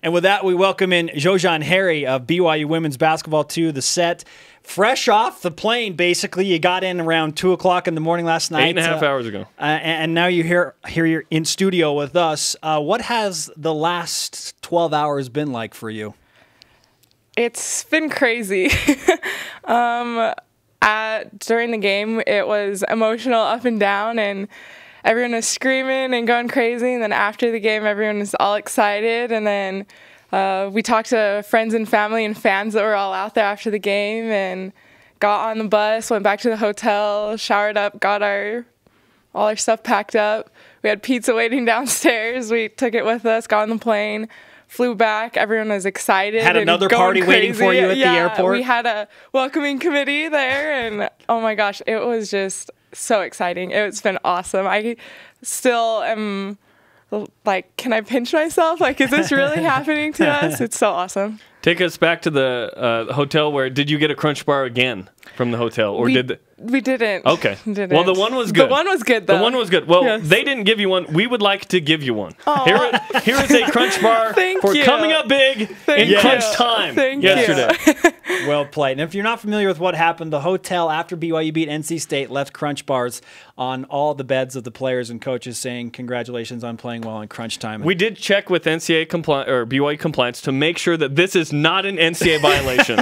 And with that, we welcome in Xojian Harry of BYU women's basketball to the set. Fresh off the plane, basically. You got in around 2 o'clock in the morning last night. 8.5 hours ago. And now you're here in studio with us. What has the last 12 hours been like for you? It's been crazy. During the game, it was emotional up and down, and everyone was screaming and going crazy. And then after the game, everyone was all excited. And then we talked to friends and family and fans that were all out there after the game, and got on the bus, went back to the hotel, showered up, got all our stuff packed up. We had pizza waiting downstairs. We took it with us, got on the plane, flew back. Everyone was excited. Had another party waiting for you at the airport? We had a welcoming committee there, and oh my gosh, it was just so exciting. It's been awesome. I still am like, can I pinch myself? Like, is this really happening to us? It's so awesome. Take us back to the hotel. Where did you get a Crunch Bar again from the hotel, or we didn't? Okay. Didn't. Well, the one was good. The one was good, though. The one was good. Well, yes. They didn't give you one. We would like to give you one. Here is a Crunch Bar for coming up big in crunch time yesterday. Well played. And if you're not familiar with what happened, the hotel after BYU beat NC State left Crunch Bars on all the beds of the players and coaches, saying congratulations on playing well in crunch time. We did check with NCAA or BYU compliance to make sure that this is not an NCAA violation.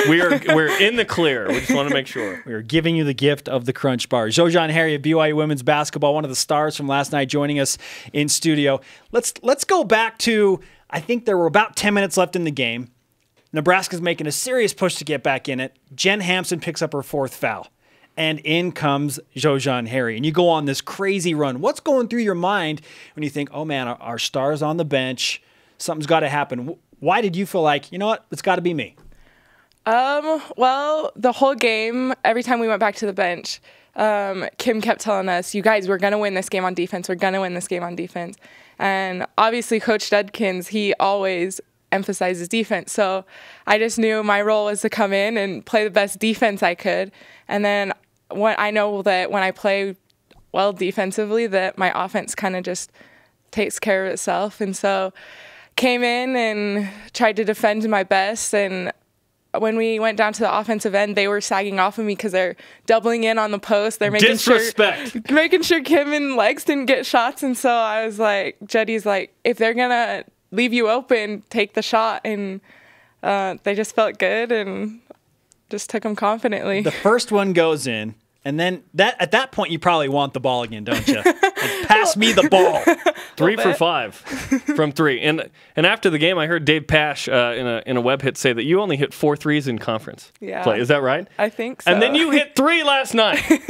We're in the clear. We just want to make sure. We are giving you the gift of the Crunch Bar. Xojian Harry of BYU women's basketball, one of the stars from last night, joining us in studio. Let's go back to, I think there were about 10 minutes left in the game. Nebraska's making a serious push to get back in it. Jen Hampson picks up her fourth foul. And in comes Xojian Harry. And you go on this crazy run. What's going through your mind when you think, oh man, our star's on the bench, something's got to happen? Why did you feel like, you know what, it's got to be me? Well, the whole game, every time we went back to the bench, Kim kept telling us, you guys, we're going to win this game on defense. We're going to win this game on defense. And obviously Coach Judkins, he always emphasizes defense. So I just knew my role was to come in and play the best defense I could. And then I know that when I play well defensively, that my offense kind of just takes care of itself. And so came in and tried to defend my best. And when we went down to the offensive end, they were sagging off of me because they're doubling in on the post. They're making sure Kim and Legs didn't get shots. And so I was like, Juddy's like, if they're going to leave you open, take the shot. And they just felt good and just took them confidently. The first one goes in, and then at that point you probably want the ball again, don't you? Like, pass me the ball. 3 for 5 from 3. And after the game, I heard Dave Pash in a web hit say that you only hit 4 threes in conference play. Is that right? I think so. And then you hit 3 last night.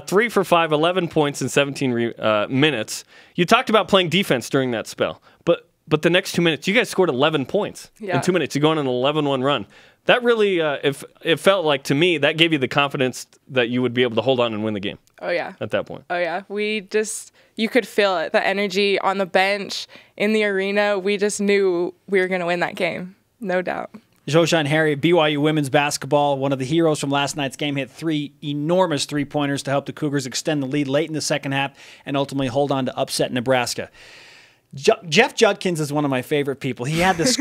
3 for 5, 11 points in 17 minutes. You talked about playing defense during that spell, but the next 2 minutes, you guys scored 11 points in 2 minutes. You go on an 11-1 run. That really, it felt like to me, that gave you the confidence that you would be able to hold on and win the game. Oh, yeah. At that point. Oh, yeah. You could feel it, the energy on the bench, in the arena. We just knew we were going to win that game. No doubt. Xojian Harry, BYU women's basketball, one of the heroes from last night's game, hit 3 enormous three-pointers to help the Cougars extend the lead late in the second half and ultimately hold on to upset Nebraska. Jeff Judkins is one of my favorite people. He had this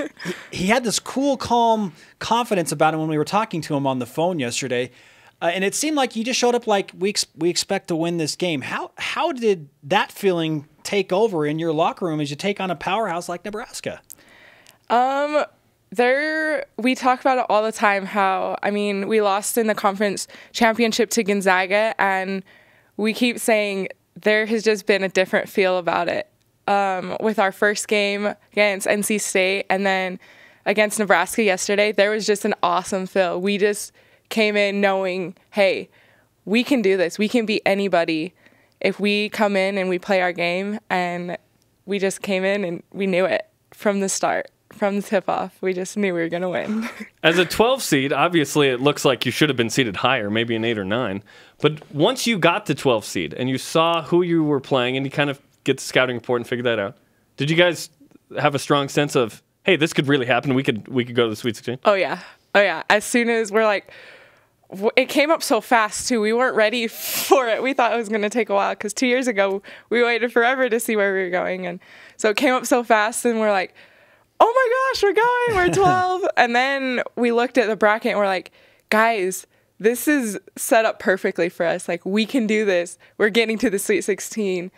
he had this cool, calm confidence about him when we were talking to him on the phone yesterday, and it seemed like he just showed up like we expect to win this game. How did that feeling take over in your locker room as you take on a powerhouse like Nebraska? We talk about it all the time. We lost in the conference championship to Gonzaga, and we keep saying there has just been a different feel about it. With our first game against NC State and then against Nebraska yesterday, there was just an awesome feel. We just came in knowing, hey, we can do this. We can beat anybody if we come in and we play our game. And we just came in and we knew it from the start, from the tip-off. We just knew we were going to win. As a 12 seed, obviously it looks like you should have been seeded higher, maybe an 8 or 9. But once you got the 12 seed and you saw who you were playing and you kind of get the scouting report and figure that out, did you guys have a strong sense of, hey, this could really happen, we could go to the Sweet 16? Oh yeah. As soon as we're like, it came up so fast too. We weren't ready for it. We thought it was going to take a while because 2 years ago we waited forever to see where we were going, and so it came up so fast, and we're like, oh my gosh, we're going, we're 12. And then we looked at the bracket and we're like, guys, this is set up perfectly for us. Like, we can do this. We're getting to the Sweet 16.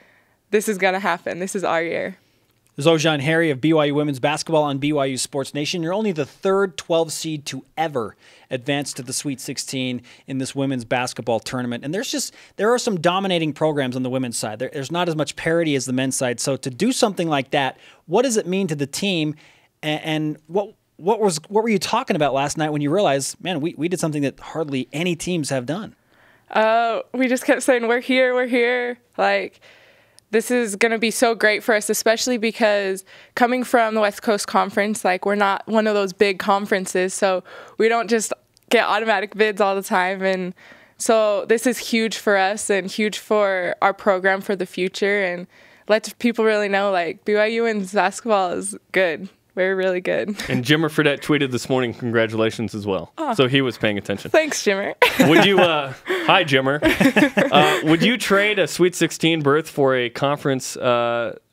This is going to happen. This is our year. Xojian Harry of BYU Women's Basketball on BYU Sports Nation. You're only the third 12 seed to ever advance to the Sweet 16 in this women's basketball tournament. And there are some dominating programs on the women's side. There's not as much parity as the men's side. So to do something like that, what does it mean to the team? And what were you talking about last night when you realized, man, we did something that hardly any teams have done? We just kept saying, we're here, we're here. Like, this is going to be so great for us, especially because coming from the West Coast Conference, like, we're not one of those big conferences, so we don't just get automatic bids all the time. And so this is huge for us and huge for our program for the future, and let people really know, like, BYU women's basketball is good. We're really good. And Jimmer Fredette tweeted this morning, congratulations as well. Oh. So he was paying attention. Thanks, Jimmer. Would you, hi, Jimmer. Would you trade a Sweet 16 berth for a conference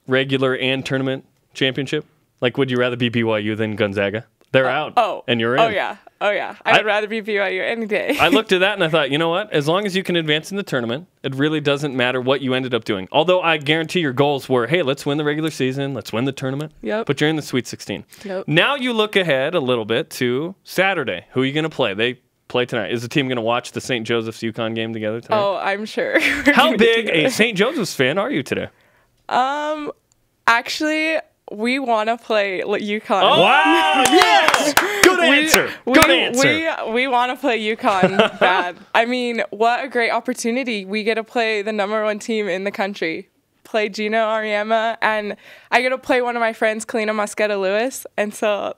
regular and tournament championship? Like, would you rather be BYU than Gonzaga? They're out, and you're in. Oh, yeah. I'd rather be BYU any day. I looked at that and I thought, you know what? As long as you can advance in the tournament, it really doesn't matter what you ended up doing. Although I guarantee your goals were, hey, let's win the regular season, let's win the tournament. Yep. But you're in the Sweet 16. Yep. Now you look ahead a little bit to Saturday. Who are you going to play? They play tonight. Is the team going to watch the St. Joseph's UConn game together tonight? Oh, I'm sure. How big a St. Joseph's fan are you today? Actually, we want to play UConn. Oh, wow! Yes! Good answer. Good answer. We want to play UConn bad. I mean, what a great opportunity. We get to play the #1 team in the country. Play Gina Auriemma, and I get to play one of my friends, Kalina Mosqueda-Lewis. And so,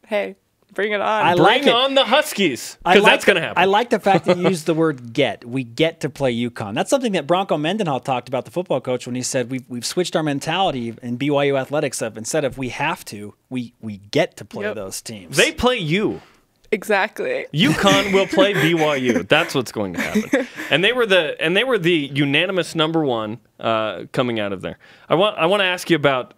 hey, bring it on. Bring on the Huskies, because that's going to happen. I like the fact that you used the word get. We get to play UConn. That's something that Bronco Mendenhall talked about, the football coach, when he said we've switched our mentality in BYU athletics of, instead of we have to, we get to play those teams. They play you. Exactly. UConn will play BYU. That's what's going to happen. And they were the unanimous #1 coming out of there. I want to ask you about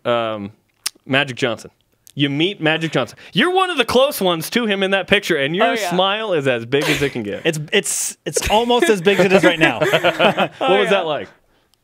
Magic Johnson. You meet Magic Johnson. You're one of the close ones to him in that picture, and your smile is as big as it can get. It's almost as big as it is right now. What was that like?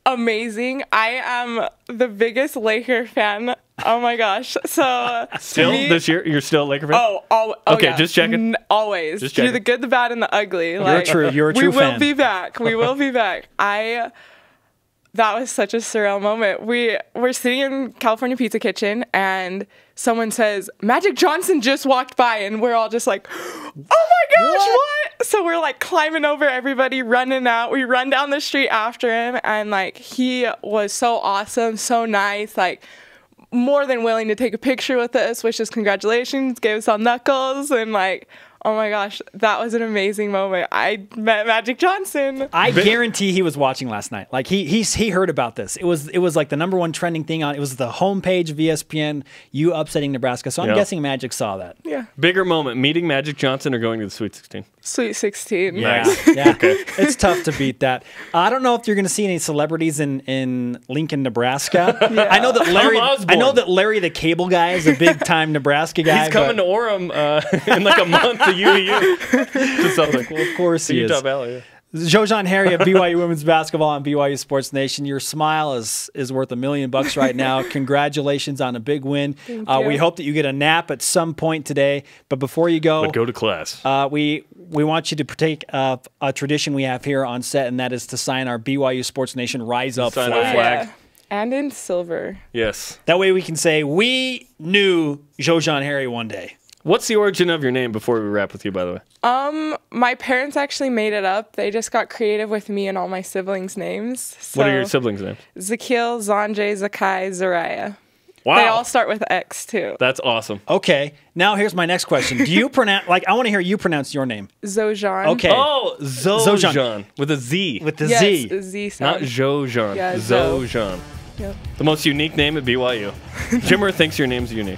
Amazing. I am the biggest Laker fan. Oh my gosh. So still this year, you're still a Laker fan? Okay, just checking. Always. Just checking. You're the good, the bad, and the ugly. You're a true fan. We will be back. We will be back. That was such a surreal moment. We're sitting in California Pizza Kitchen, and someone says, Magic Johnson just walked by, and we're all just like, oh my gosh, what? So we're like climbing over everybody, running out. We run down the street after him, and like, he was so awesome, so nice, like more than willing to take a picture with us, wish us congratulations, gave us all knuckles, and like, oh my gosh, that was an amazing moment. I met Magic Johnson. I guarantee he was watching last night. Like he heard about this. It was like the #1 trending thing on. It was the homepage of ESPN. You upsetting Nebraska. So I'm guessing Magic saw that. Yeah. Bigger moment: meeting Magic Johnson or going to the Sweet 16. Sweet 16. Yeah. Okay. It's tough to beat that. I don't know if you're going to see any celebrities in Lincoln, Nebraska. I know that Larry the cable guy is a big time Nebraska guy. He's coming to Orem in like a month to UVU. Just something. Well, of course he is. Utah Valley. Yeah. Xojian Harry of BYU Women's Basketball on BYU Sports Nation. Your smile is worth $1 million right now. Congratulations on a big win. Thank you. We hope that you get a nap at some point today. But before you go, go to class. We want you to partake of a tradition we have here on set, and that is to sign our BYU Sports Nation Rise Up flag. Yeah. And in silver. Yes. That way we can say we knew Xojian Harry one day. What's the origin of your name before we wrap with you, by the way? My parents actually made it up. They just got creative with me and all my siblings' names. So, what are your siblings' names? Zakil, Zanjay, Zakai, Zariah. Wow. They all start with X, too. That's awesome. Okay. Now here's my next question. Do you pronounce, I want to hear you pronounce your name. Xojian. Okay. Oh, Xojian. With a Z. With the Z. The Z sound. Not Xojian. Yeah, Xojian. Yep. The most unique name at BYU. Jimmer thinks your name's unique.